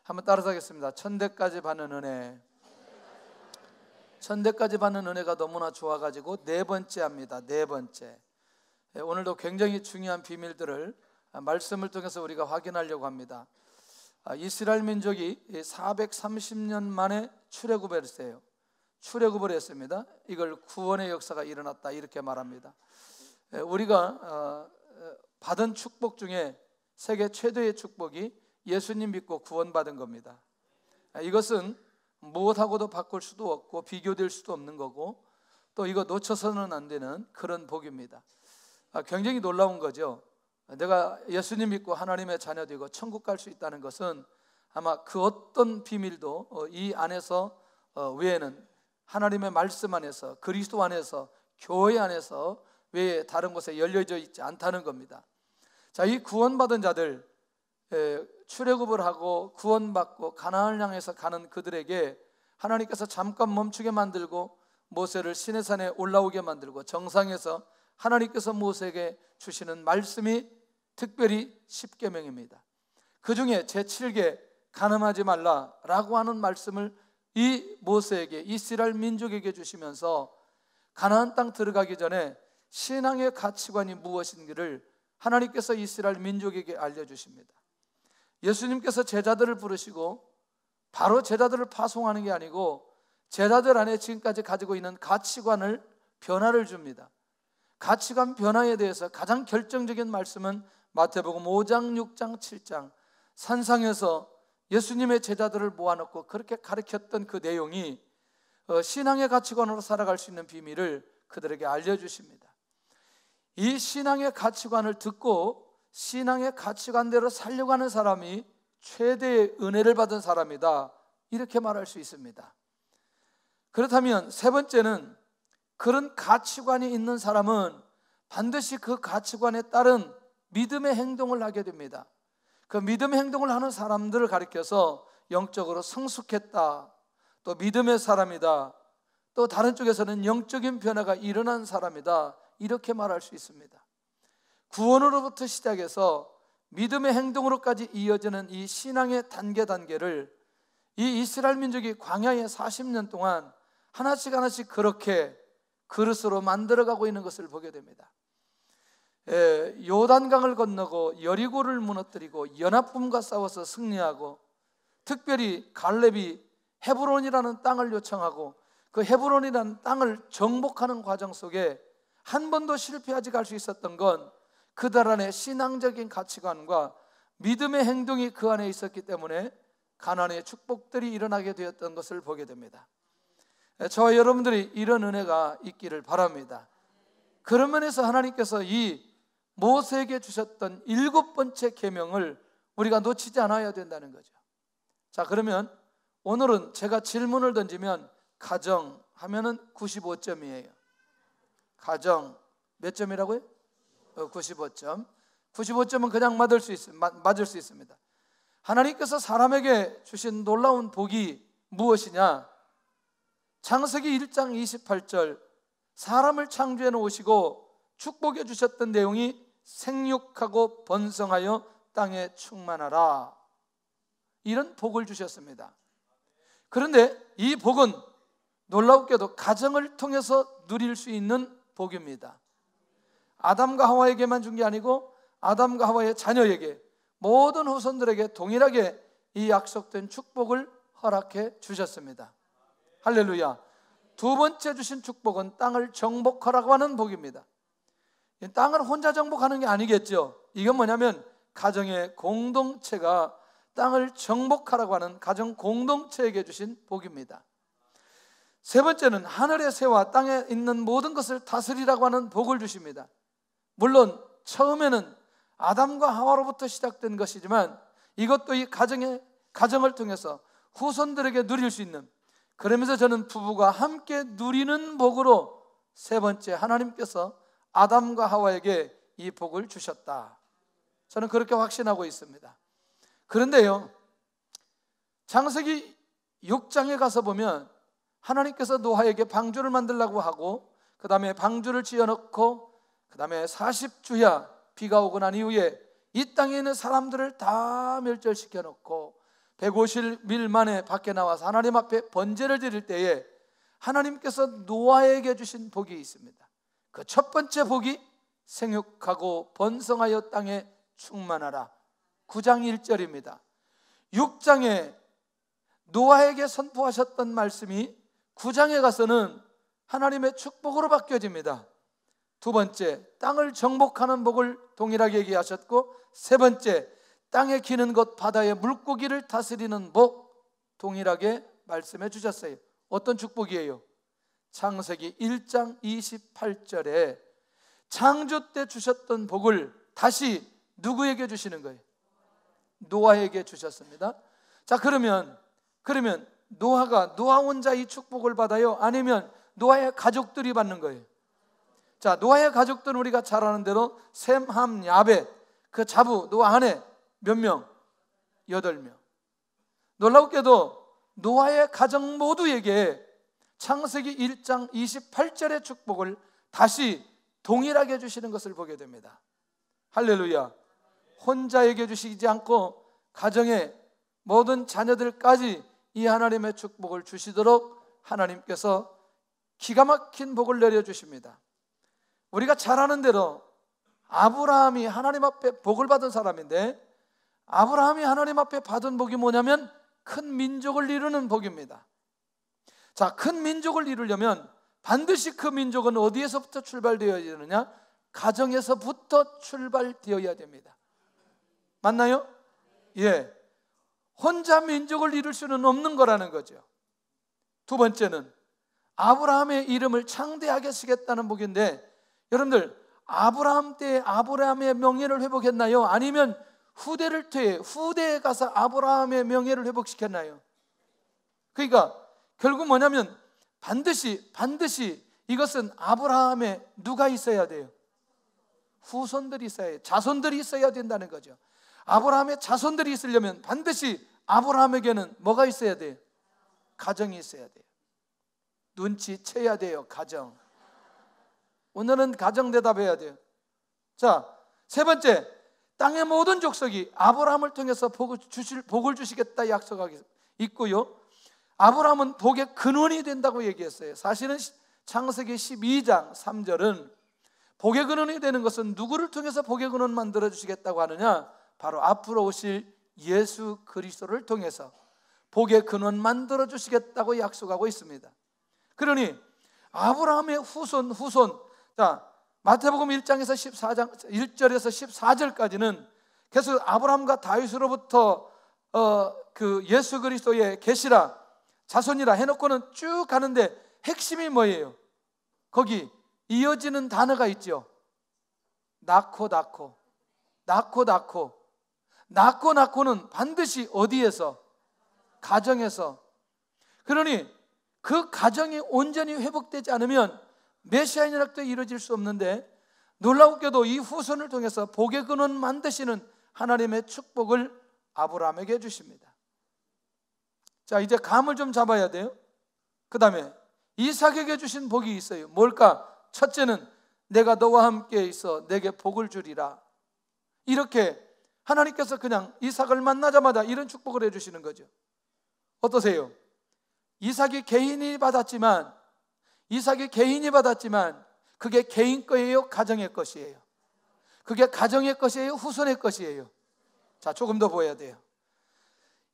한번 따라서 하겠습니다. 천대까지 받는 은혜. 천대까지 받는 은혜가 너무나 좋아가지고 네 번째 합니다. 네 번째. 오늘도 굉장히 중요한 비밀들을 말씀을 통해서 우리가 확인하려고 합니다. 이스라엘 민족이 430년 만에 출애굽을 했어요. 출애굽을 했습니다. 이걸 구원의 역사가 일어났다 이렇게 말합니다. 우리가 받은 축복 중에 세계 최대의 축복이 예수님 믿고 구원받은 겁니다. 이것은 무엇하고도 바꿀 수도 없고 비교될 수도 없는 거고, 또 이거 놓쳐서는 안 되는 그런 복입니다. 굉장히 놀라운 거죠. 내가 예수님 믿고 하나님의 자녀 되고 천국 갈 수 있다는 것은 아마 그 어떤 비밀도 이 안에서 외에는, 하나님의 말씀 안에서, 그리스도 안에서, 교회 안에서 외에 다른 곳에 열려져 있지 않다는 겁니다. 자, 이 구원받은 자들, 출애굽을 하고 구원받고 가나안을 향해서 가는 그들에게 하나님께서 잠깐 멈추게 만들고 모세를 시내산에 올라오게 만들고 정상에서 하나님께서 모세에게 주시는 말씀이 특별히 십계명입니다. 그 중에 제7계 간음하지 말라라고 하는 말씀을 이 모세에게, 이스라엘 민족에게 주시면서 가나안 땅 들어가기 전에 신앙의 가치관이 무엇인지를 하나님께서 이스라엘 민족에게 알려주십니다. 예수님께서 제자들을 부르시고 바로 제자들을 파송하는 게 아니고 제자들 안에 지금까지 가지고 있는 가치관을 변화를 줍니다. 가치관 변화에 대해서 가장 결정적인 말씀은 마태복음 5장, 6장, 7장 산상에서 예수님의 제자들을 모아놓고 그렇게 가르쳤던 그 내용이 신앙의 가치관으로 살아갈 수 있는 비밀을 그들에게 알려주십니다. 이 신앙의 가치관을 듣고 신앙의 가치관대로 살려고 하는 사람이 최대의 은혜를 받은 사람이다, 이렇게 말할 수 있습니다. 그렇다면 세 번째는, 그런 가치관이 있는 사람은 반드시 그 가치관에 따른 믿음의 행동을 하게 됩니다. 그 믿음의 행동을 하는 사람들을 가리켜서 영적으로 성숙했다, 또 믿음의 사람이다, 또 다른 쪽에서는 영적인 변화가 일어난 사람이다, 이렇게 말할 수 있습니다. 구원으로부터 시작해서 믿음의 행동으로까지 이어지는 이 신앙의 단계를 이 이스라엘 민족이 광야에 40년 동안 하나씩 하나씩 그렇게 그릇으로 만들어가고 있는 것을 보게 됩니다. 요단강을 건너고 여리고를 무너뜨리고 연합군과 싸워서 승리하고, 특별히 갈렙이 헤브론이라는 땅을 요청하고 그 헤브론이라는 땅을 정복하는 과정 속에 한 번도 실패하지 갈 수 있었던 건 그들 안에 신앙적인 가치관과 믿음의 행동이 그 안에 있었기 때문에 가나안의 축복들이 일어나게 되었던 것을 보게 됩니다. 저와 여러분들이 이런 은혜가 있기를 바랍니다. 그런 면에서 하나님께서 이 모세에게 주셨던 7번째 계명을 우리가 놓치지 않아야 된다는 거죠. 자, 그러면 오늘은 제가 질문을 던지면 가정 하면은 95점이에요. 가정 몇 점이라고요? 95점. 95점은 그냥 맞을 수 있습니다. 하나님께서 사람에게 주신 놀라운 복이 무엇이냐? 창세기 1장 28절, 사람을 창조해 놓으시고 축복해 주셨던 내용이 생육하고 번성하여 땅에 충만하라, 이런 복을 주셨습니다. 그런데 이 복은 놀랍게도 가정을 통해서 누릴 수 있는 복입니다. 아담과 하와에게만 준 게 아니고 아담과 하와의 자녀에게, 모든 후손들에게 동일하게 이 약속된 축복을 허락해 주셨습니다. 할렐루야. 두 번째 주신 축복은 땅을 정복하라고 하는 복입니다. 땅을 혼자 정복하는 게 아니겠죠. 이건 뭐냐면 가정의 공동체가 땅을 정복하라고 하는 가정 공동체에게 주신 복입니다. 세 번째는 하늘의 새와 땅에 있는 모든 것을 다스리라고 하는 복을 주십니다. 물론 처음에는 아담과 하와로부터 시작된 것이지만 이것도 이 가정을 통해서 후손들에게 누릴 수 있는, 그러면서 저는 부부가 함께 누리는 복으로 세 번째, 하나님께서 아담과 하와에게 이 복을 주셨다, 저는 그렇게 확신하고 있습니다. 그런데요, 창세기 6장에 가서 보면 하나님께서 노아에게 방주를 만들라고 하고, 그 다음에 방주를 지어놓고 그 다음에 40주야 비가 오고 난 이후에 이 땅에 있는 사람들을 다 멸절시켜 놓고 150일 만에 밖에 나와서 하나님 앞에 번제를 드릴 때에 하나님께서 노아에게 주신 복이 있습니다. 그 첫 번째 복이 생육하고 번성하여 땅에 충만하라. 9장 1절입니다. 6장에 노아에게 선포하셨던 말씀이 9장에 가서는 하나님의 축복으로 바뀌어집니다. 두 번째, 땅을 정복하는 복을 동일하게 얘기하셨고, 세 번째, 땅에 기는 것 바다의 물고기를 다스리는 복 동일하게 말씀해 주셨어요. 어떤 축복이에요? 창세기 1장 28절에 창조 때 주셨던 복을 다시 누구에게 주시는 거예요? 노아에게 주셨습니다. 자, 그러면 노아 혼자 이 축복을 받아요? 아니면 노아의 가족들이 받는 거예요? 자, 노아의 가족들은 우리가 잘 아는 대로 셈, 함, 야벳, 그 자부 노아 아내 몇 명? 8명. 놀랍게도 노아의 가정 모두에게 창세기 1장 28절의 축복을 다시 동일하게 주시는 것을 보게 됩니다. 할렐루야. 혼자에게 주시지 않고 가정의 모든 자녀들까지 이 하나님의 축복을 주시도록 하나님께서 기가 막힌 복을 내려주십니다. 우리가 잘 아는 대로 아브라함이 하나님 앞에 복을 받은 사람인데, 아브라함이 하나님 앞에 받은 복이 뭐냐면 큰 민족을 이루는 복입니다. 자, 큰 민족을 이루려면 반드시 그 민족은 어디에서부터 출발되어야 되느냐? 가정에서부터 출발되어야 됩니다. 맞나요? 예. 혼자 민족을 이룰 수는 없는 거라는 거죠. 두 번째는 아브라함의 이름을 창대하게 쓰겠다는 복인데, 여러분들 아브라함 때 아브라함의 명예를 회복했나요? 아니면 후대에 가서 아브라함의 명예를 회복시켰나요? 그러니까 결국 뭐냐면 반드시 이것은 아브라함에 누가 있어야 돼요? 후손들이 있어야 해요. 자손들이 있어야 된다는 거죠. 아브라함의 자손들이 있으려면 반드시 아브라함에게는 뭐가 있어야 돼요? 가정이 있어야 돼요. 눈치채야 돼요. 가정. 오늘은 가정 대답해야 돼요. 자, 세 번째, 땅의 모든 족속이 아브라함을 통해서 복을 주시겠다 약속하기 있고요. 아브라함은 복의 근원이 된다고 얘기했어요. 사실은 창세기 12장 3절은 복의 근원이 되는 것은 누구를 통해서 복의 근원 만들어 주시겠다고 하느냐? 바로 앞으로 오실 예수 그리스도를 통해서 복의 근원 만들어 주시겠다고 약속하고 있습니다. 그러니 아브라함의 후손. 자, 마태복음 1장에서 14장 1절에서 14절까지는 계속 아브라함과 다윗으로부터 그 예수 그리스도의 계시라 자손이라 해놓고는 쭉 가는데 핵심이 뭐예요? 거기 이어지는 단어가 있죠. 낳고는 반드시 어디에서? 가정에서. 그러니 그 가정이 온전히 회복되지 않으면 메시아 인약도 이루어질 수 없는데, 놀랍게도 이 후손을 통해서 복의 근원 만드시는 하나님의 축복을 아브라함에게 주십니다. 자, 이제 감을 좀 잡아야 돼요. 그 다음에 이삭에게 주신 복이 있어요. 뭘까? 첫째는 내가 너와 함께 있어 내게 복을 주리라. 이렇게 하나님께서 그냥 이삭을 만나자마자 이런 축복을 해주시는 거죠. 어떠세요? 이삭이 개인이 받았지만 그게 개인 거예요? 가정의 것이에요? 그게 가정의 것이에요? 후손의 것이에요? 자, 조금 더 보여야 돼요.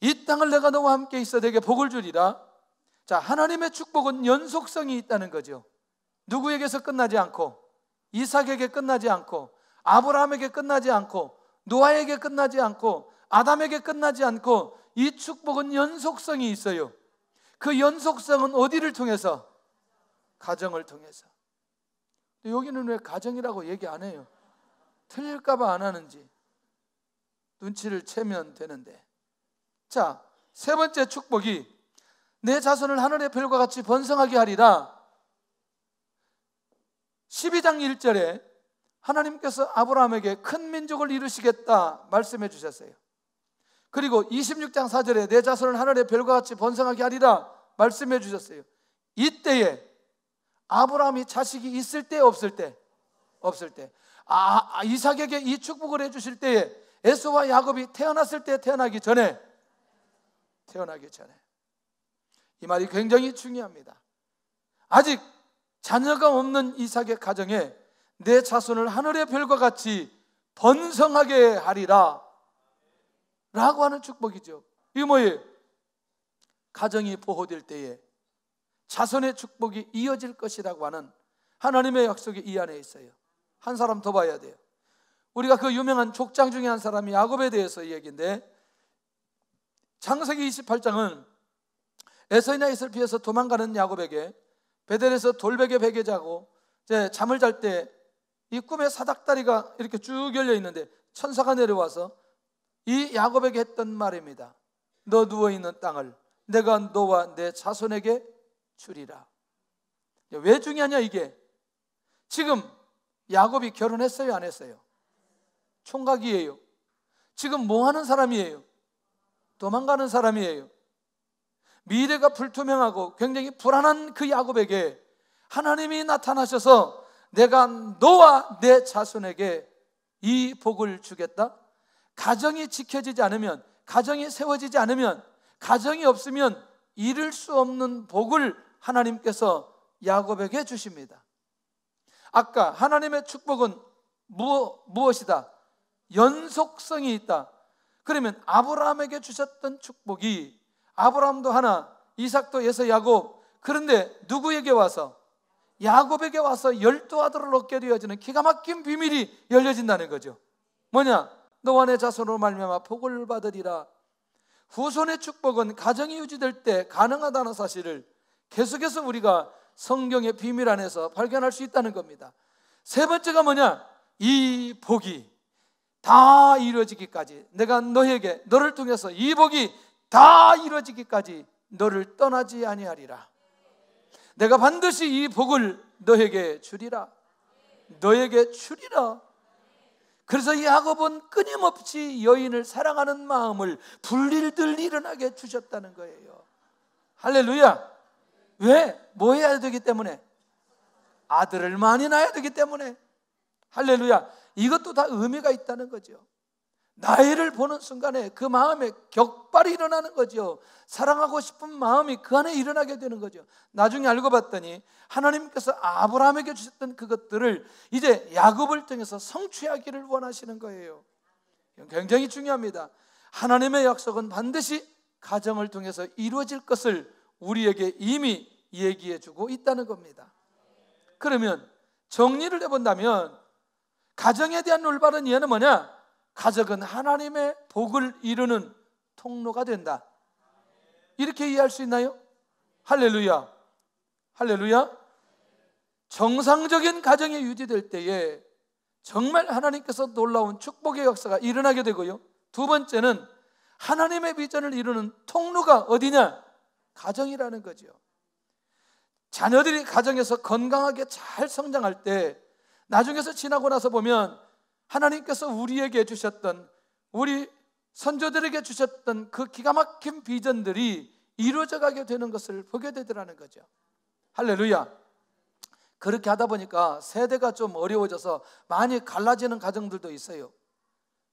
이 땅을 내가 너와 함께 있어 내게 복을 주리라. 자, 하나님의 축복은 연속성이 있다는 거죠. 누구에게서 끝나지 않고, 이삭에게 끝나지 않고, 아브라함에게 끝나지 않고, 노아에게 끝나지 않고, 아담에게 끝나지 않고, 이 축복은 연속성이 있어요. 그 연속성은 어디를 통해서? 가정을 통해서. 여기는 왜 가정이라고 얘기 안 해요? 틀릴까 봐 안 하는지 눈치를 채면 되는데. 자, 세 번째 축복이 내 자손을 하늘의 별과 같이 번성하게 하리라. 12장 1절에 하나님께서 아브라함에게 큰 민족을 이루시겠다 말씀해 주셨어요. 그리고 26장 4절에 내 자손을 하늘의 별과 같이 번성하게 하리라 말씀해 주셨어요. 이때에 아브라함이 자식이 있을 때 없을 때? 없을 때. 이삭에게 이 축복을 해 주실 때에 에서와 야곱이 태어났을 때 태어나기 전에 태어나기 전에. 이 말이 굉장히 중요합니다. 아직 자녀가 없는 이삭의 가정에 내 자손을 하늘의 별과 같이 번성하게 하리라 라고 하는 축복이죠. 이게 뭐예요? 가정이 보호될 때에 자손의 축복이 이어질 것이라고 하는 하나님의 약속이 이 안에 있어요. 한 사람 더 봐야 돼요. 우리가 그 유명한 족장 중에 한 사람이 야곱에 대해서 얘기인데, 창세기 28장은 에서이나 이슬 피해서 도망가는 야곱에게 베델에서 돌베개 베개 자고 이제 잠을 잘 때 이 꿈에 사닥다리가 이렇게 쭉 열려 있는데 천사가 내려와서 이 야곱에게 했던 말입니다. 너 누워있는 땅을 내가 너와 내 자손에게 주리라. 왜 중요하냐 이게? 지금 야곱이 결혼했어요, 안 했어요? 총각이에요. 지금 뭐 하는 사람이에요? 도망가는 사람이에요. 미래가 불투명하고 굉장히 불안한 그 야곱에게 하나님이 나타나셔서 내가 너와 내 자손에게 이 복을 주겠다. 가정이 지켜지지 않으면, 가정이 세워지지 않으면, 가정이 없으면 이룰 수 없는 복을 하나님께서 야곱에게 주십니다. 아까 하나님의 축복은 무엇이다? 연속성이 있다. 그러면 아브라함에게 주셨던 축복이 아브라함도 하나, 이삭도 에서 야곱, 그런데 누구에게 와서? 야곱에게 와서 12 아들을 얻게 되어지는 기가 막힌 비밀이 열려진다는 거죠. 뭐냐? 너와 내 자손으로 말미암아 복을 받으리라. 후손의 축복은 가정이 유지될 때 가능하다는 사실을 계속해서 우리가 성경의 비밀 안에서 발견할 수 있다는 겁니다. 세 번째가 뭐냐? 이 복이 다 이루어지기까지, 내가 너에게, 너를 통해서 이 복이 다 이루어지기까지 너를 떠나지 아니하리라. 내가 반드시 이 복을 너에게 주리라. 너에게 주리라. 그래서 야곱은 끊임없이 여인을 사랑하는 마음을 불일들 일어나게 주셨다는 거예요. 할렐루야. 왜? 뭐 해야 되기 때문에? 아들을 많이 낳아야 되기 때문에. 할렐루야. 이것도 다 의미가 있다는 거죠. 나이를 보는 순간에 그 마음에 격발이 일어나는 거죠. 사랑하고 싶은 마음이 그 안에 일어나게 되는 거죠. 나중에 알고 봤더니 하나님께서 아브라함에게 주셨던 그것들을 이제 야곱을 통해서 성취하기를 원하시는 거예요. 굉장히 중요합니다. 하나님의 약속은 반드시 가정을 통해서 이루어질 것을 우리에게 이미 얘기해 주고 있다는 겁니다. 그러면 정리를 해본다면 가정에 대한 올바른 이해는 뭐냐? 가정은 하나님의 복을 이루는 통로가 된다. 이렇게 이해할 수 있나요? 할렐루야. 할렐루야. 정상적인 가정이 유지될 때에 정말 하나님께서 놀라운 축복의 역사가 일어나게 되고요. 두 번째는 하나님의 비전을 이루는 통로가 어디냐? 가정이라는 거죠. 자녀들이 가정에서 건강하게 잘 성장할 때 나중에서 지나고 나서 보면 하나님께서 우리에게 주셨던, 우리 선조들에게 주셨던 그 기가 막힌 비전들이 이루어져 가게 되는 것을 보게 되더라는 거죠. 할렐루야. 그렇게 하다 보니까 세대가 좀 어려워져서 많이 갈라지는 가정들도 있어요.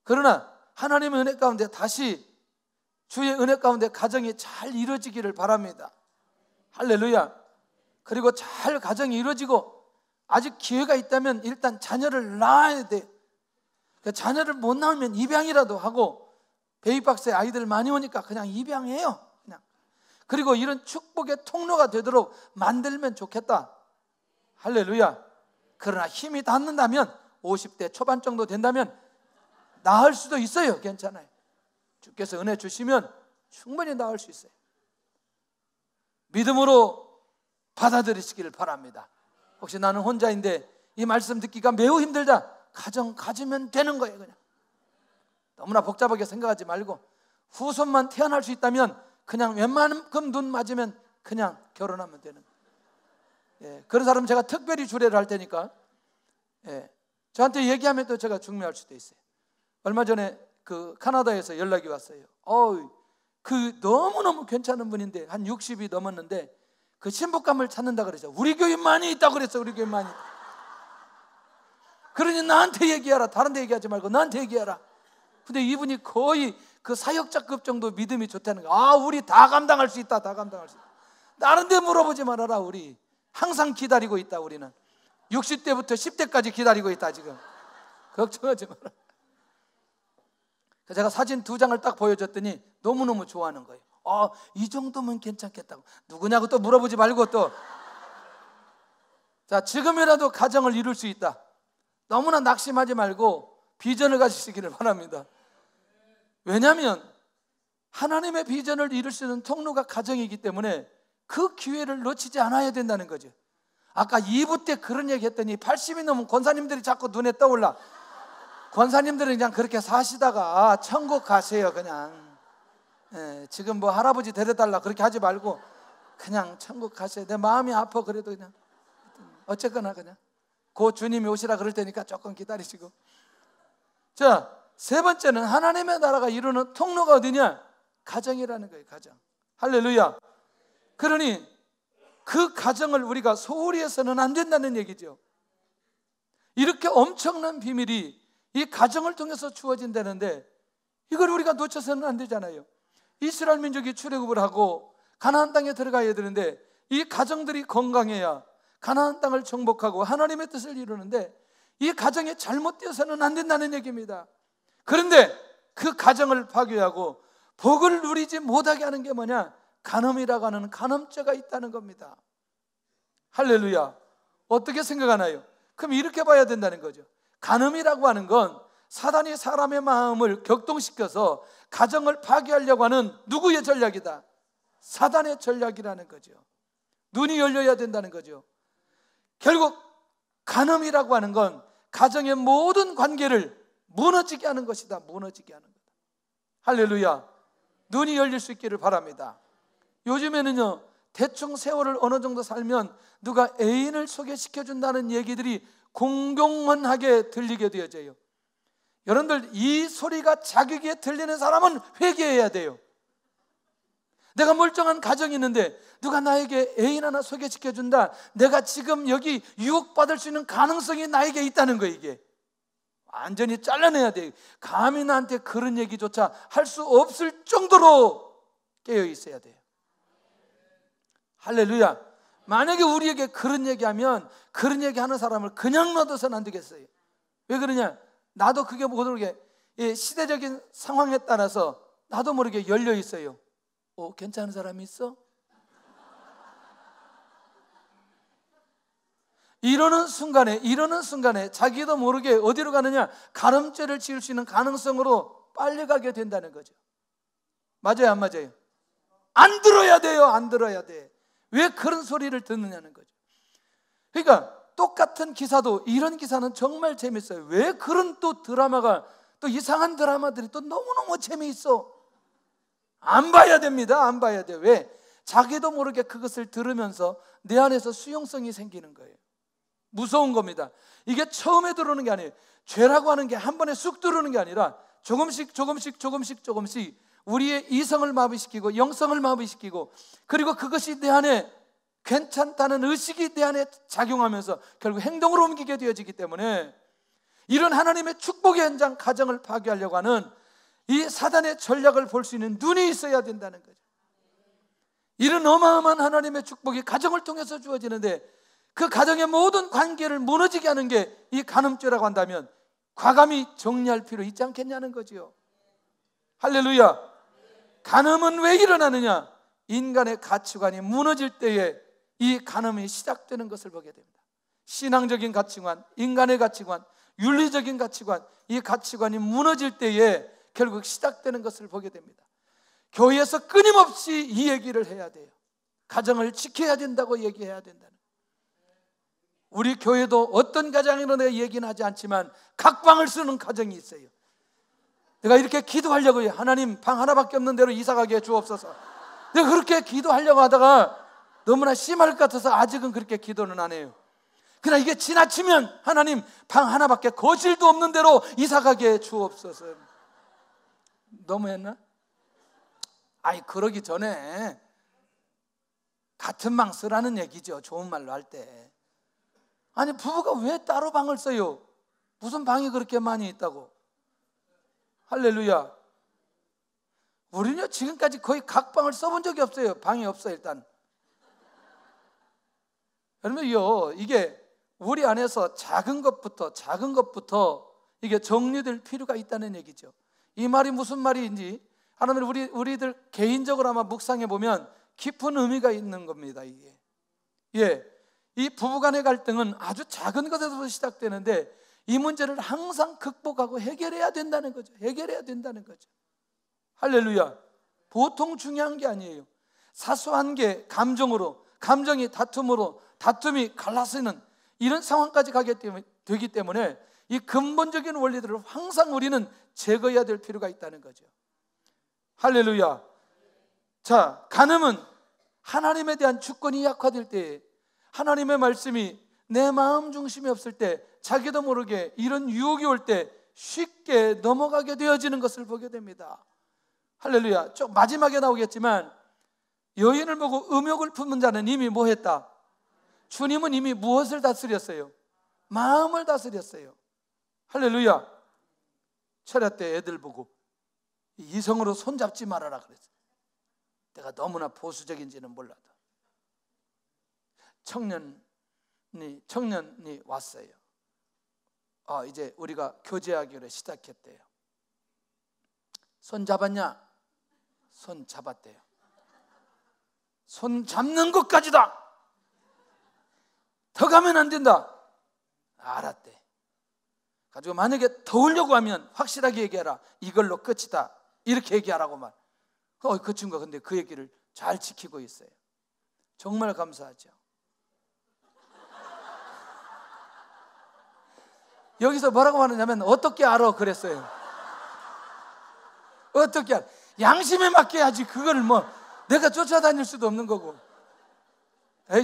그러나 하나님의 은혜 가운데 다시 주의 은혜 가운데 가정이 잘 이루어지기를 바랍니다. 할렐루야. 그리고 잘 가정이 이루어지고 아직 기회가 있다면 일단 자녀를 낳아야 돼. 자녀를 못 낳으면 입양이라도 하고, 베이박스에 아이들 많이 오니까 그냥 입양해요. 그냥. 그리고 이런 축복의 통로가 되도록 만들면 좋겠다. 할렐루야. 그러나 힘이 닿는다면 50대 초반 정도 된다면 낳을 수도 있어요. 괜찮아요. 주께서 은혜 주시면 충분히 낳을 수 있어요. 믿음으로 받아들이시기를 바랍니다. 혹시 나는 혼자인데 이 말씀 듣기가 매우 힘들다. 가정 가지면 되는 거예요. 그냥 너무나 복잡하게 생각하지 말고 후손만 태어날 수 있다면 그냥 웬만큼 눈 맞으면 그냥 결혼하면 되는 거예요. 예, 그런 사람은 제가 특별히 주례를 할 테니까 저한테 얘기하면 또 제가 중매할 수도 있어요. 얼마 전에 그 카나다에서 연락이 왔어요. 그 너무너무 괜찮은 분인데 한 60이 넘었는데 그 신부감을 찾는다 그랬죠. 우리 교회 많이 있다고 그랬어. 우리 교회 많이 있다. 그러니 나한테 얘기하라. 다른 데 얘기하지 말고 나한테 얘기하라. 근데 이분이 거의 그 사역자급 정도 믿음이 좋다는 거야. 아, 우리 다 감당할 수 있다. 다 감당할 수 있다. 다른데 물어보지 말아라. 우리 항상 기다리고 있다. 우리는 60대부터 10대까지 기다리고 있다. 지금 걱정하지 마라. 제가 사진 2장을 딱 보여줬더니 너무너무 좋아하는 거예요. 이 정도면 괜찮겠다고. 누구냐고 또 물어보지 말고 또. 자, 지금이라도 가정을 이룰 수 있다. 너무나 낙심하지 말고 비전을 가지시기를 바랍니다. 왜냐하면 하나님의 비전을 이룰 수 있는 통로가 가정이기 때문에 그 기회를 놓치지 않아야 된다는 거죠. 아까 2부 때 그런 얘기 했더니 80이 넘은 권사님들이 자꾸 눈에 떠올라. 권사님들은 그냥 그렇게 사시다가 천국 가세요. 그냥 지금 뭐 할아버지 데려달라 그렇게 하지 말고 그냥 천국 가세요. 내 마음이 아파. 그래도 그냥 어쨌거나 그냥 그 주님이 오시라 그럴 테니까 조금 기다리시고. 자, 세 번째는 하나님의 나라가 이루는 통로가 어디냐? 가정이라는 거예요. 가정. 할렐루야. 그러니 그 가정을 우리가 소홀히 해서는 안 된다는 얘기죠. 이렇게 엄청난 비밀이 이 가정을 통해서 주어진다는데 이걸 우리가 놓쳐서는 안 되잖아요. 이스라엘 민족이 출애굽을 하고 가나안 땅에 들어가야 되는데 이 가정들이 건강해야 가나안 땅을 정복하고 하나님의 뜻을 이루는데 이 가정이 잘못되어서는 안 된다는 얘기입니다. 그런데 그 가정을 파괴하고 복을 누리지 못하게 하는 게 뭐냐? 간음이라고 하는 간음죄가 있다는 겁니다. 할렐루야. 어떻게 생각하나요? 그럼 이렇게 봐야 된다는 거죠. 간음이라고 하는 건 사단이 사람의 마음을 격동시켜서 가정을 파괴하려고 하는 누구의 전략이다? 사단의 전략이라는 거죠. 눈이 열려야 된다는 거죠. 결국 간음이라고 하는 건 가정의 모든 관계를 무너지게 하는 것이다. 무너지게 하는 거다. 할렐루야. 눈이 열릴 수 있기를 바랍니다. 요즘에는요, 대충 세월을 어느 정도 살면 누가 애인을 소개시켜준다는 얘기들이 공공연하게 들리게 되어져요. 여러분들, 이 소리가 자기에게 들리는 사람은 회개해야 돼요. 내가 멀쩡한 가정이 있는데 누가 나에게 애인 하나 소개시켜준다. 내가 지금 여기 유혹받을 수 있는 가능성이 나에게 있다는 거예요. 이게 완전히 잘라내야 돼요. 감히 나한테 그런 얘기조차 할 수 없을 정도로 깨어 있어야 돼요. 할렐루야. 만약에 우리에게 그런 얘기하면 그런 얘기하는 사람을 그냥 놔둬서는 안 되겠어요. 왜 그러냐? 나도 그게 모르게 시대적인 상황에 따라서 나도 모르게 열려 있어요. 괜찮은 사람이 있어? 이러는 순간에 자기도 모르게 어디로 가느냐? 간음죄를 지을 수 있는 가능성으로 빨리 가게 된다는 거죠. 맞아요, 안 맞아요? 안 들어야 돼요. 안 들어야 돼. 왜 그런 소리를 듣느냐는 거죠. 그러니까 똑같은 기사도, 이런 기사는 정말 재밌어요. 왜 그런 또 드라마가, 또 이상한 드라마들이 또 너무너무 재미있어. 안 봐야 됩니다. 안 봐야 돼요. 왜? 자기도 모르게 그것을 들으면서 내 안에서 수용성이 생기는 거예요. 무서운 겁니다. 이게 처음에 들어오는 게 아니에요. 죄라고 하는 게 한 번에 쑥 들어오는 게 아니라 조금씩 우리의 이성을 마비시키고 영성을 마비시키고, 그리고 그것이 내 안에 괜찮다는 의식이 내 안에 작용하면서 결국 행동으로 옮기게 되어지기 때문에 이런 하나님의 축복의 현장, 가정을 파괴하려고 하는 이 사단의 전략을 볼 수 있는 눈이 있어야 된다는 거죠. 이런 어마어마한 하나님의 축복이 가정을 통해서 주어지는데 그 가정의 모든 관계를 무너지게 하는 게 이 간음죄라고 한다면 과감히 정리할 필요 있지 않겠냐는 거지요. 할렐루야. 간음은 왜 일어나느냐? 인간의 가치관이 무너질 때에 이 간음이 시작되는 것을 보게 됩니다. 신앙적인 가치관, 인간의 가치관, 윤리적인 가치관, 이 가치관이 무너질 때에 결국 시작되는 것을 보게 됩니다. 교회에서 끊임없이 이 얘기를 해야 돼요. 가정을 지켜야 된다고 얘기해야 된다는. 우리 교회도 어떤 가정이라도 내가 얘기는 하지 않지만 각 방을 쓰는 가정이 있어요. 내가 이렇게 기도하려고 해요. 하나님, 방 하나밖에 없는 데로 이사가게 해 주옵소서. 내가 그렇게 기도하려고 하다가 너무나 심할 것 같아서 아직은 그렇게 기도는 안 해요. 그러나 이게 지나치면 하나님, 방 하나밖에 거실도 없는 데로 이사가게 해 주옵소서. 너무했나? 그러기 전에 같은 방 쓰라는 얘기죠. 좋은 말로 할 때. 아니, 부부가 왜 따로 방을 써요? 무슨 방이 그렇게 많이 있다고? 할렐루야. 우리는요 지금까지 거의 각방을 써본 적이 없어요. 방이 없어요. 일단 그러면요 이게 우리 안에서 작은 것부터 이게 정리될 필요가 있다는 얘기죠. 이 말이 무슨 말인지 하나님 우리들 개인적으로 아마 묵상해 보면 깊은 의미가 있는 겁니다. 이게 이 부부간의 갈등은 아주 작은 것에서 시작되는데 이 문제를 항상 극복하고 해결해야 된다는 거죠. 할렐루야. 보통 중요한 게 아니에요. 사소한 게 감정이 다툼으로 다툼이 갈라서는 이런 상황까지 되기 때문에 이 근본적인 원리들을 항상 우리는 제거해야 될 필요가 있다는 거죠. 할렐루야. 자, 간음은 하나님에 대한 주권이 약화될 때, 하나님의 말씀이 내 마음 중심에 없을 때, 자기도 모르게 이런 유혹이 올 때 쉽게 넘어가게 되어지는 것을 보게 됩니다. 할렐루야. 좀 마지막에 나오겠지만 여인을 보고 음욕을 품은 자는 이미 뭐 했다? 주님은 이미 무엇을 다스렸어요? 마음을 다스렸어요. 할렐루야. 철야 때 애들 보고 이성으로 손잡지 말아라 그랬어요. 내가 너무나 보수적인지는 몰라도 청년이 왔어요. 이제 우리가 교제하기로 시작했대요. 손 잡았냐? 손 잡았대요. 손 잡는 것까지다. 더 가면 안 된다. 알았대. 가지고 만약에 더 오려고 하면 확실하게 얘기하라. 이걸로 끝이다. 이렇게 얘기하라고만. 그 친구가 근데 그 얘기를 잘 지키고 있어요. 정말 감사하죠. 여기서 뭐라고 하느냐면 어떻게 알아 그랬어요. 어떻게 알아? 양심에 맡겨야지. 그걸 뭐 내가 쫓아다닐 수도 없는 거고.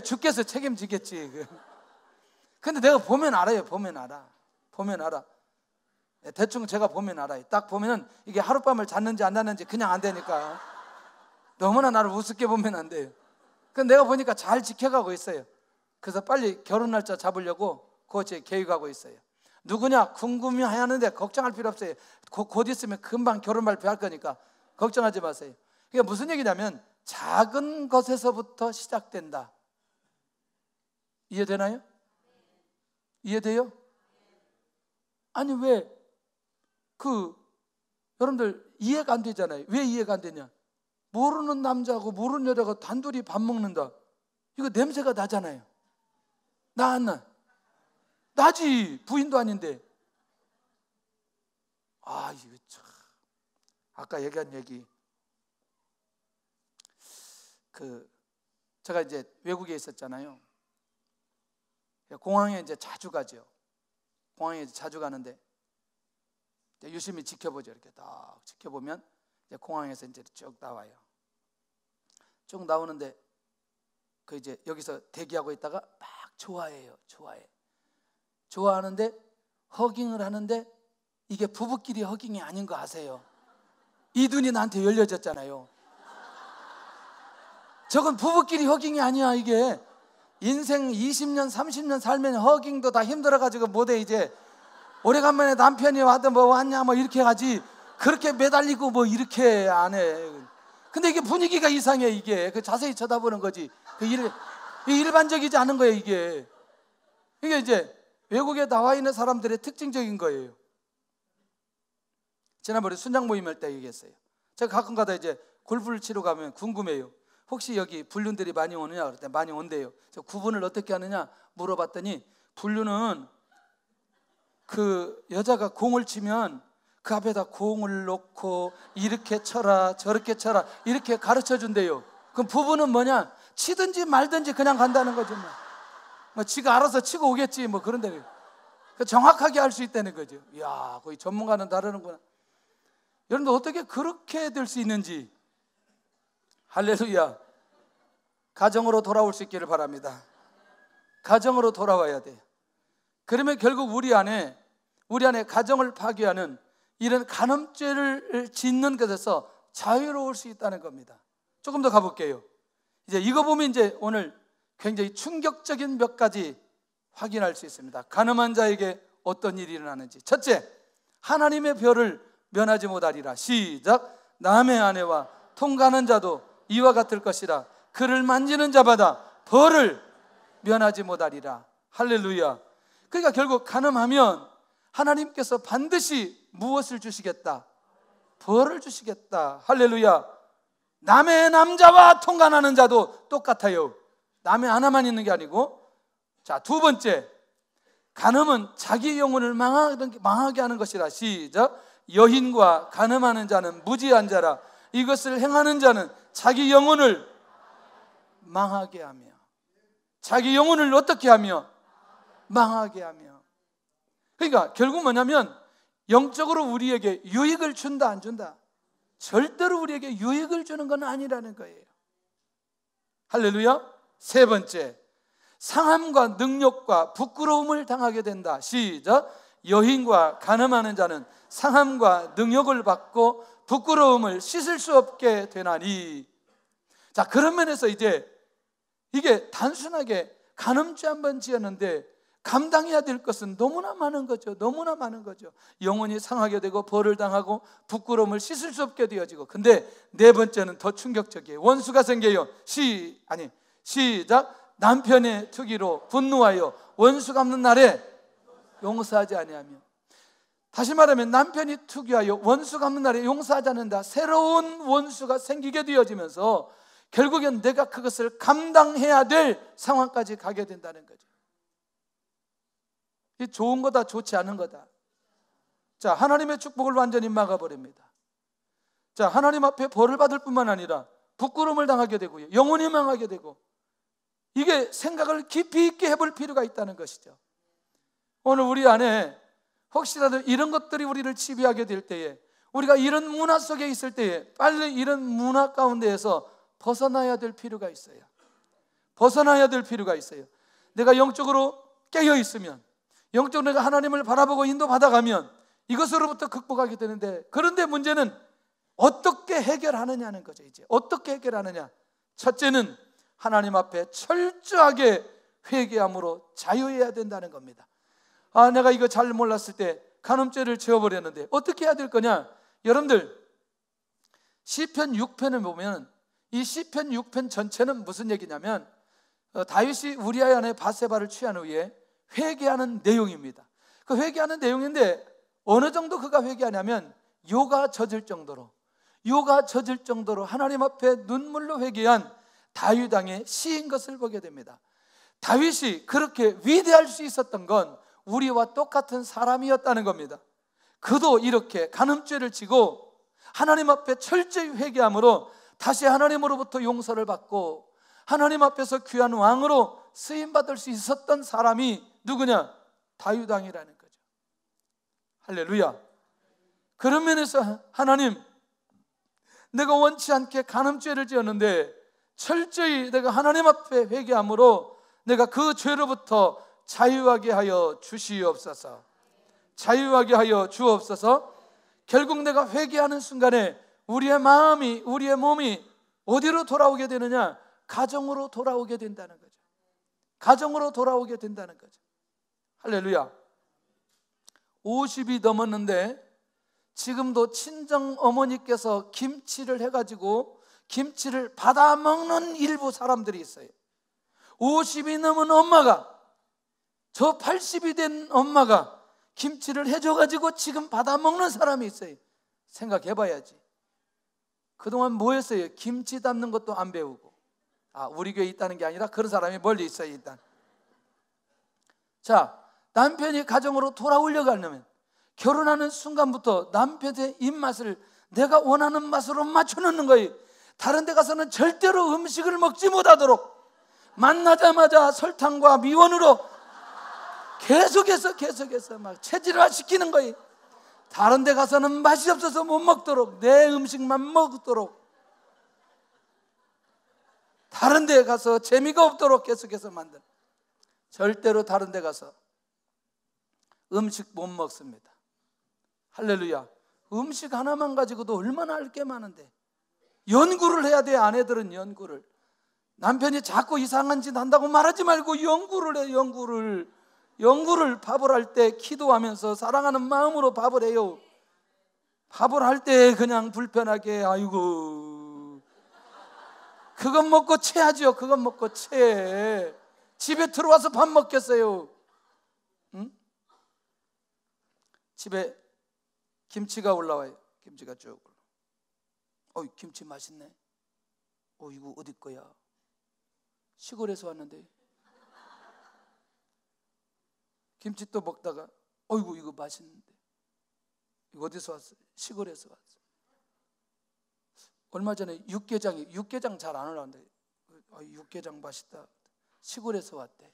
주께서 책임지겠지. 근데 내가 보면 알아요. 보면 알아. 대충 제가 보면 알아요. 딱 보면은 이게 하룻밤을 잤는지 안 잤는지 그냥 안 되니까 너무나 나를 우습게 보면 안 돼요. 근데 내가 보니까 잘 지켜가고 있어요. 그래서 빨리 결혼 날짜 잡으려고 그거 계획하고 있어요. 누구냐 궁금해하는데 걱정할 필요 없어요. 곧 있으면 금방 결혼 발표할 거니까 걱정하지 마세요. 이게 무슨 얘기냐면 작은 것에서부터 시작된다. 이해되나요? 이해돼요? 아니 왜 여러분들 이해가 안 되잖아요. 왜 이해가 안 되냐? 모르는 남자하고 모르는 여자가 단둘이 밥 먹는다. 이거 냄새가 나잖아요. 나 안 나? 나지. 부인도 아닌데. 이거 참. 아까 얘기한 얘기. 제가 이제 외국에 있었잖아요. 공항에 이제 자주 가죠. 공항에 자주 가는데 유심히 지켜보죠. 이렇게 딱 지켜보면 이제 공항에서 이제 쭉 나와요. 쭉 나오는데 이제 여기서 대기하고 있다가 막 좋아해요. 좋아하는데 허깅을 하는데 이게 부부끼리 허깅이 아닌 거 아세요? 이 눈이 나한테 열려졌잖아요. 저건 부부끼리 허깅이 아니야. 이게 인생 20년 30년 살면 허깅도 다 힘들어가지고 못해. 이제 오래간만에 남편이 와도 뭐 왔냐 뭐 이렇게 하지 그렇게 매달리고 뭐 이렇게 안 해. 근데 이게 분위기가 이상해. 이게 자세히 쳐다보는 거지. 일반적이지 않은 거예요. 이게 이제 외국에 나와 있는 사람들의 특징적인 거예요. 지난번에 순장 모임할 때 얘기했어요. 제가 가끔가다 이제 골프를 치러 가면 궁금해요. 혹시 여기 불륜들이 많이 오느냐 그랬더니 많이 온대요. 그래서 구분을 어떻게 하느냐 물어봤더니 불륜은 여자가 공을 치면 그 앞에다 공을 놓고 이렇게 쳐라 저렇게 쳐라 이렇게 가르쳐 준대요. 그럼 부부는 뭐냐? 치든지 말든지 그냥 간다는 거죠. 뭐 지가 알아서 치고 오겠지 뭐 그런데 정확하게 할 수 있다는 거죠. 이야, 거의 전문가는 다르는구나. 여러분들 어떻게 그렇게 될 수 있는지. 할렐루야. 가정으로 돌아올 수 있기를 바랍니다. 가정으로 돌아와야 돼요. 그러면 결국 우리 안에 가정을 파괴하는 이런 간음죄를 짓는 것에서 자유로울 수 있다는 겁니다. 조금 더 가볼게요. 이제 이거 보면 이제 오늘 굉장히 충격적인 몇 가지 확인할 수 있습니다. 간음한 자에게 어떤 일이 일어나는지. 첫째, 하나님의 벌을 면하지 못하리라. 시작. 남의 아내와 통가는 자도 이와 같을 것이라. 그를 만지는 자마다 벌을 면하지 못하리라. 할렐루야. 그러니까 결국 간음하면 하나님께서 반드시 무엇을 주시겠다? 벌을 주시겠다. 할렐루야. 남의 남자와 통간하는 자도 똑같아요. 남의 하나만 있는 게 아니고. 자, 두 번째, 간음은 자기 영혼을 망하게 하는 것이라. 시작. 여인과 간음하는 자는 무지한 자라. 이것을 행하는 자는 자기 영혼을 망하게 하며. 자기 영혼을 어떻게 하며? 망하게 하며. 그러니까 결국 뭐냐면 영적으로 우리에게 유익을 준다 안 준다? 절대로 우리에게 유익을 주는 건 아니라는 거예요. 할렐루야. 세 번째, 상함과 능욕과 부끄러움을 당하게 된다. 시작. 여인과 간음하는 자는 상함과 능욕을 받고 부끄러움을 씻을 수 없게 되나니. 자, 그런 면에서 이제 이게 단순하게 간음죄 한번 지었는데 감당해야 될 것은 너무나 많은 거죠. 너무나 많은 거죠. 영혼이 상하게 되고 벌을 당하고 부끄러움을 씻을 수 없게 되어지고. 근데 네 번째는 더 충격적이에요. 원수가 생겨요. 시작. 남편의 투기로 분노하여 원수 갚는 날에 용서하지 아니하며. 다시 말하면 남편이 투기하여 원수 갚는 날에 용서하지 않는다. 새로운 원수가 생기게 되어지면서 결국엔 내가 그것을 감당해야 될 상황까지 가게 된다는 거죠. 이 좋은 거다, 좋지 않은 거다. 자, 하나님의 축복을 완전히 막아버립니다. 자, 하나님 앞에 벌을 받을 뿐만 아니라 부끄러움을 당하게 되고요, 영혼이 망하게 되고. 이게 생각을 깊이 있게 해볼 필요가 있다는 것이죠. 오늘 우리 안에 혹시라도 이런 것들이 우리를 지배하게 될 때에, 우리가 이런 문화 속에 있을 때에 빨리 이런 문화 가운데에서 벗어나야 될 필요가 있어요. 벗어나야 될 필요가 있어요. 내가 영적으로 깨어 있으면, 영적으로 내가 하나님을 바라보고 인도받아가면 이것으로부터 극복하게 되는데, 그런데 문제는 어떻게 해결하느냐는 거죠. 이제 어떻게 해결하느냐. 첫째는 하나님 앞에 철저하게 회개함으로 자유해야 된다는 겁니다. 아, 내가 이거 잘 몰랐을 때 간음죄를 지어버렸는데 어떻게 해야 될 거냐. 여러분들, 시편 6편을 보면 이 시편 6편 전체는 무슨 얘기냐면 다윗이 우리아의 아내 바세바를 취한 후에 회개하는 내용입니다. 그 회개하는 내용인데 어느 정도 그가 회개하냐면 요가 젖을 정도로 하나님 앞에 눈물로 회개한 다윗 왕의 시인 것을 보게 됩니다. 다윗이 그렇게 위대할 수 있었던 건 우리와 똑같은 사람이었다는 겁니다. 그도 이렇게 간음죄를 지고 하나님 앞에 철저히 회개함으로 다시 하나님으로부터 용서를 받고 하나님 앞에서 귀한 왕으로 쓰임받을 수 있었던 사람이 누구냐? 다윗 왕이라는 거죠. 할렐루야. 그런 면에서 하나님, 내가 원치 않게 간음죄를 지었는데 철저히 내가 하나님 앞에 회개함으로 내가 그 죄로부터 자유하게 하여 주시옵소서. 자유하게 하여 주옵소서. 결국 내가 회개하는 순간에 우리의 마음이, 우리의 몸이 어디로 돌아오게 되느냐? 가정으로 돌아오게 된다는 거죠. 가정으로 돌아오게 된다는 거죠. 할렐루야. 50이 넘었는데 지금도 친정 어머니께서 김치를 해가지고 김치를 받아 먹는 일부 사람들이 있어요. 50이 넘은 엄마가, 저 80이 된 엄마가 김치를 해줘가지고 지금 받아 먹는 사람이 있어요. 생각해봐야지. 그동안 뭐 했어요? 김치 담는 것도 안 배우고. 아, 우리 교회에 있다는 게 아니라 그런 사람이 멀리 있어요. 일단 자, 남편이 가정으로 돌아오려고 하려면 결혼하는 순간부터 남편의 입맛을 내가 원하는 맛으로 맞춰놓는 거예요. 다른 데 가서는 절대로 음식을 먹지 못하도록 만나자마자 설탕과 미원으로 계속해서 막 체질화 시키는 거예요. 다른 데 가서는 맛이 없어서 못 먹도록, 내 음식만 먹도록, 다른 데 가서 재미가 없도록 계속해서 만든. 절대로 다른 데 가서 음식 못 먹습니다. 할렐루야. 음식 하나만 가지고도 얼마나 할 게 많은데 연구를 해야 돼. 아내들은 연구를. 남편이 자꾸 이상한 짓 한다고 말하지 말고 연구를 해. 연구를 밥을 할 때 기도하면서 사랑하는 마음으로 밥을 해요. 밥을 할 때 그냥 불편하게, 아이고, 그것 먹고 체하죠. 그것 먹고 체. 집에 들어와서 밥 먹겠어요? 응? 집에 김치가 올라와요. 김치가 쭉 올라. 김치 맛있네. 이거 어디 거야? 시골에서 왔는데. 김치 또 먹다가 어이구 이거 맛있는데. 이거 어디서 왔어요? 시골에서 왔어요. 얼마 전에 육개장 잘 안 올라오는데 육개장 맛있다. 시골에서 왔대.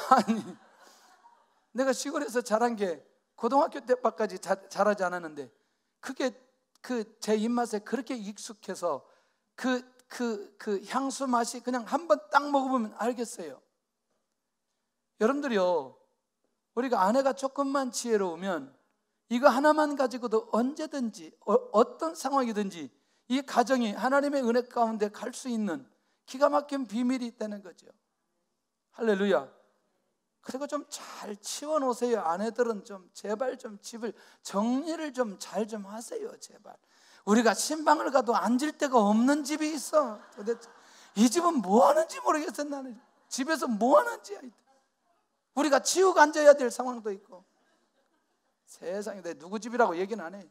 아니, 내가 시골에서 자란 게 고등학교 때까지 자라지 않았는데 그게 제 입맛에 그렇게 익숙해서 그 향수 맛이 그냥 한번 딱 먹어보면 알겠어요. 여러분들이요, 우리가 아내가 조금만 지혜로우면 이거 하나만 가지고도 언제든지 어떤 상황이든지 이 가정이 하나님의 은혜 가운데 갈 수 있는 기가 막힌 비밀이 있다는 거죠. 할렐루야. 그리고 좀 잘 치워놓으세요. 아내들은 좀 제발 좀 집을 정리를 좀 잘 좀 하세요. 제발. 우리가 신방을 가도 앉을 데가 없는 집이 있어. 도대체 이 집은 뭐 하는지 모르겠어. 나는 집에서 뭐 하는지. 우리가 치우고 앉아야 될 상황도 있고. 세상에, 내 누구 집이라고 얘기는 안 해.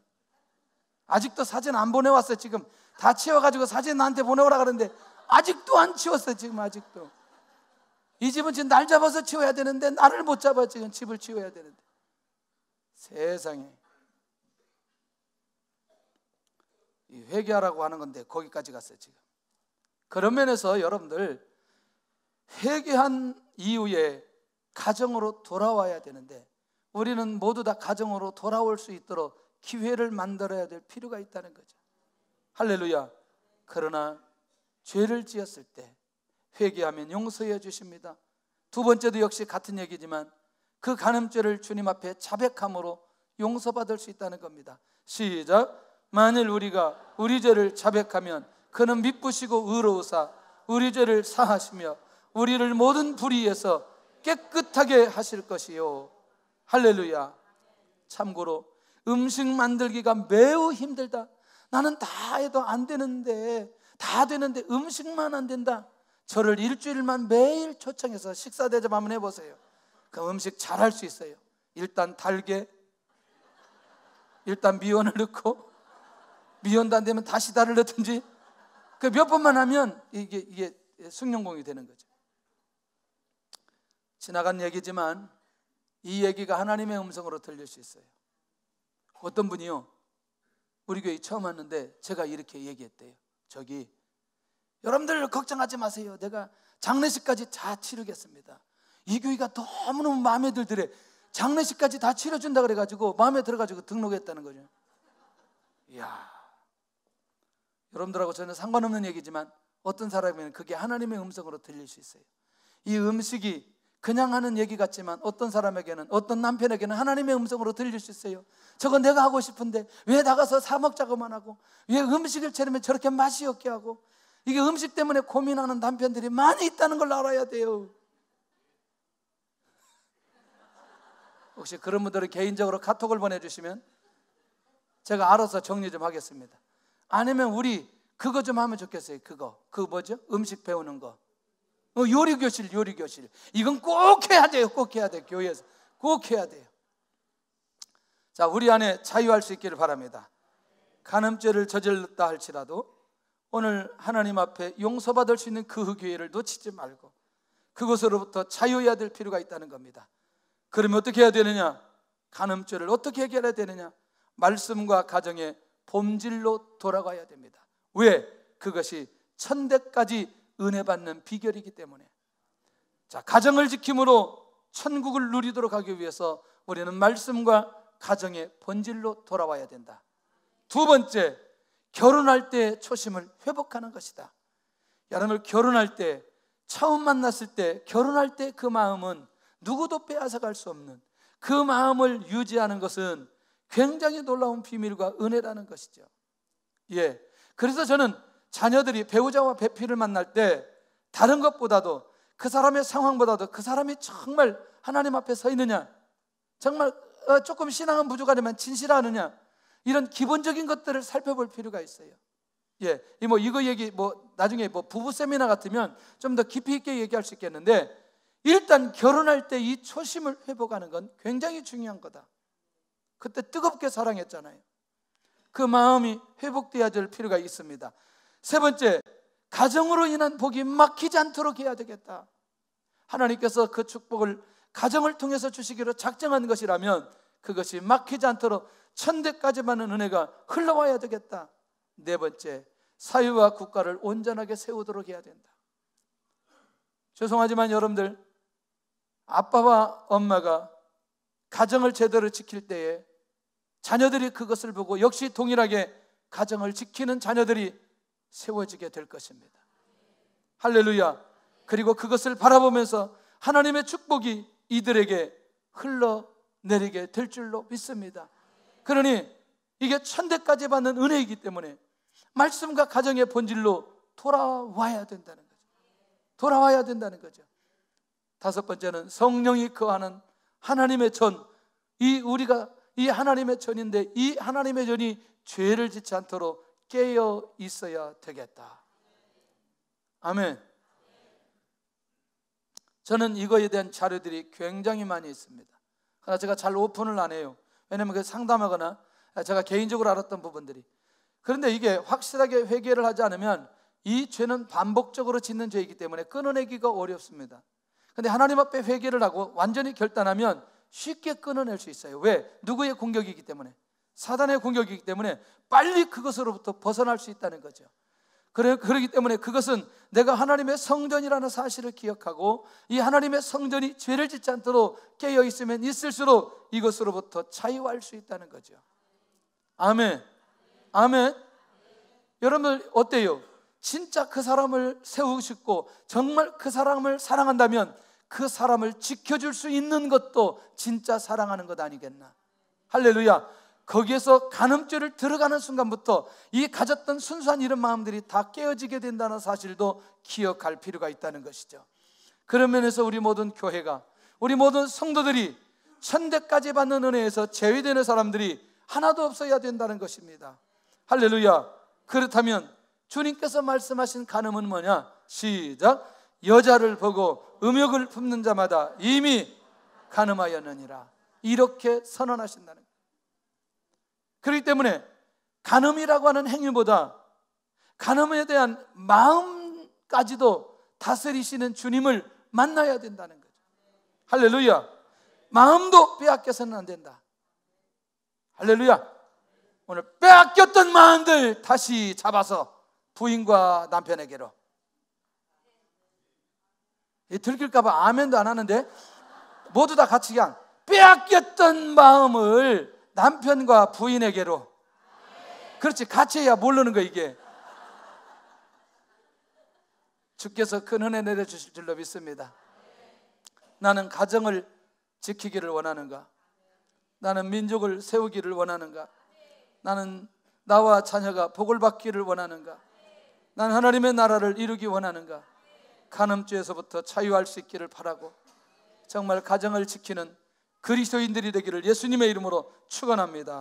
아직도 사진 안 보내왔어요. 지금 다 치워가지고 사진 나한테 보내오라 그러는데 아직도 안 치웠어요. 지금 아직도. 이 집은 지금 날 잡아서 치워야 되는데 나를 못 잡아. 지금 집을 치워야 되는데. 세상에. 이 회개하라고 하는 건데 거기까지 갔어요. 지금. 그런 면에서 여러분들 회개한 이후에 가정으로 돌아와야 되는데 우리는 모두 다 가정으로 돌아올 수 있도록 기회를 만들어야 될 필요가 있다는 거죠. 할렐루야. 그러나 죄를 지었을 때 회개하면 용서해 주십니다. 두 번째도 역시 같은 얘기지만 그 간음죄를 주님 앞에 자백함으로 용서받을 수 있다는 겁니다. 시작. 만일 우리가 우리 죄를 자백하면 그는 미쁘시고 의로우사 우리 죄를 사하시며 우리를 모든 불의에서 깨끗하게 하실 것이요. 할렐루야. 참고로 음식 만들기가 매우 힘들다. 나는 다 해도 안 되는데, 다 되는데 음식만 안 된다. 저를 일주일만 매일 초청해서 식사 대접 한번 해보세요. 그 음식 잘할 수 있어요. 일단 달게, 일단 미원을 넣고, 미원도 안 되면 다시 달을 넣든지, 그 몇 번만 하면 이게 숙련공이 되는 거죠. 지나간 얘기지만 이 얘기가 하나님의 음성으로 들릴 수 있어요. 어떤 분이요, 우리 교회 처음 왔는데 제가 이렇게 얘기했대요. 저기 여러분들 걱정하지 마세요. 내가 장례식까지 다 치르겠습니다. 이 교회가 너무너무 마음에 들더래. 장례식까지 다 치러준다 그래가지고 마음에 들어가지고 등록했다는 거죠. 이야, 여러분들하고 저는 상관없는 얘기지만 어떤 사람에게는 그게 하나님의 음성으로 들릴 수 있어요. 이 음식이 그냥 하는 얘기 같지만 어떤 사람에게는, 어떤 남편에게는 하나님의 음성으로 들릴 수 있어요. 저거 내가 하고 싶은데 왜 나가서 사 먹자고만 하고, 왜 음식을 차리면 저렇게 맛이 없게 하고. 이게 음식 때문에 고민하는 남편들이 많이 있다는 걸 알아야 돼요. 혹시 그런 분들은 개인적으로 카톡을 보내주시면 제가 알아서 정리 좀 하겠습니다. 아니면 우리 그거 좀 하면 좋겠어요. 그거 뭐죠? 음식 배우는 거. 요리교실. 이건 꼭 해야 돼요. 꼭 해야 돼요. 교회에서 꼭 해야 돼요. 자, 우리 안에 자유할 수 있기를 바랍니다. 간음죄를 저질렀다 할지라도 오늘 하나님 앞에 용서받을 수 있는 그 기회를 놓치지 말고 그것으로부터 자유해야 될 필요가 있다는 겁니다. 그러면 어떻게 해야 되느냐? 간음죄를 어떻게 해결해야 되느냐? 말씀과 가정의 본질로 돌아가야 됩니다. 왜? 그것이 천대까지 은혜 받는 비결이기 때문에. 자, 가정을 지킴으로 천국을 누리도록 하기 위해서 우리는 말씀과 가정의 본질로 돌아와야 된다. 두 번째, 결혼할 때 초심을 회복하는 것이다. 여러분, 결혼할 때, 처음 만났을 때, 결혼할 때 그 마음은 누구도 빼앗아갈 수 없는 그 마음을 유지하는 것은 굉장히 놀라운 비밀과 은혜라는 것이죠. 예. 그래서 저는 자녀들이 배우자와 배필을 만날 때 다른 것보다도, 그 사람의 상황보다도 그 사람이 정말 하나님 앞에 서 있느냐, 정말 조금 신앙은 부족하지만 진실하느냐, 이런 기본적인 것들을 살펴볼 필요가 있어요. 예, 이거 얘기 나중에 부부 세미나 같으면 좀 더 깊이 있게 얘기할 수 있겠는데, 일단 결혼할 때 이 초심을 회복하는 건 굉장히 중요한 거다. 그때 뜨겁게 사랑했잖아요. 그 마음이 회복돼야 될 필요가 있습니다. 세 번째, 가정으로 인한 복이 막히지 않도록 해야 되겠다. 하나님께서 그 축복을 가정을 통해서 주시기로 작정한 것이라면 그것이 막히지 않도록 천대까지 받는 은혜가 흘러와야 되겠다. 네 번째, 사회와 국가를 온전하게 세우도록 해야 된다. 죄송하지만 여러분들, 아빠와 엄마가 가정을 제대로 지킬 때에 자녀들이 그것을 보고 역시 동일하게 가정을 지키는 자녀들이 세워지게 될 것입니다. 할렐루야. 그리고 그것을 바라보면서 하나님의 축복이 이들에게 흘러내리게 될 줄로 믿습니다. 그러니 이게 천대까지 받는 은혜이기 때문에 말씀과 가정의 본질로 돌아와야 된다는 거죠. 돌아와야 된다는 거죠. 다섯 번째는 성령이 거하는 하나님의 전. 우리가 이 하나님의 전인데 이 하나님의 전이 죄를 짓지 않도록 깨어 있어야 되겠다. 아멘. 저는 이거에 대한 자료들이 굉장히 많이 있습니다. 그러나 제가 잘 오픈을 안 해요. 왜냐하면 상담하거나 제가 개인적으로 알았던 부분들이. 그런데 이게 확실하게 회개를 하지 않으면 이 죄는 반복적으로 짓는 죄이기 때문에 끊어내기가 어렵습니다. 그런데 하나님 앞에 회개를 하고 완전히 결단하면 쉽게 끊어낼 수 있어요. 왜? 누구의 공격이기 때문에, 사단의 공격이기 때문에 빨리 그것으로부터 벗어날 수 있다는 거죠. 그렇기 때문에 그것은 내가 하나님의 성전이라는 사실을 기억하고 이 하나님의 성전이 죄를 짓지 않도록 깨어 있으면 있을수록 이것으로부터 자유할 수 있다는 거죠. 아멘. 아멘. 여러분들 어때요? 진짜 그 사람을 세우고 정말 그 사람을 사랑한다면 그 사람을 지켜줄 수 있는 것도 진짜 사랑하는 것 아니겠나? 할렐루야. 거기에서 간음죄를 들어가는 순간부터 이 가졌던 순수한 이런 마음들이 다 깨어지게 된다는 사실도 기억할 필요가 있다는 것이죠. 그런 면에서 우리 모든 교회가, 우리 모든 성도들이 천대까지 받는 은혜에서 제외되는 사람들이 하나도 없어야 된다는 것입니다. 할렐루야. 그렇다면 주님께서 말씀하신 간음은 뭐냐? 시작. 여자를 보고 음욕을 품는 자마다 이미 간음하였느니라. 이렇게 선언하신다는 거예요. 그렇기 때문에 간음이라고 하는 행위보다 간음에 대한 마음까지도 다스리시는 주님을 만나야 된다는 거죠. 할렐루야. 마음도 빼앗겨서는 안 된다. 할렐루야. 오늘 빼앗겼던 마음들 다시 잡아서 부인과 남편에게로. 들킬까봐 아멘도 안 하는데 모두 다 같이 그냥 빼앗겼던 마음을 남편과 부인에게로. 그렇지, 같이 해야 모르는 거 이게. 주께서 큰 은혜 내려주실 줄로 믿습니다. 나는 가정을 지키기를 원하는가? 나는 민족을 세우기를 원하는가? 나는 나와 자녀가 복을 받기를 원하는가? 나는 하나님의 나라를 이루기 원하는가? 간음죄에서부터 자유할 수 있기를 바라고 정말 가정을 지키는 그리스도인들이 되기를 예수님의 이름으로 축원합니다.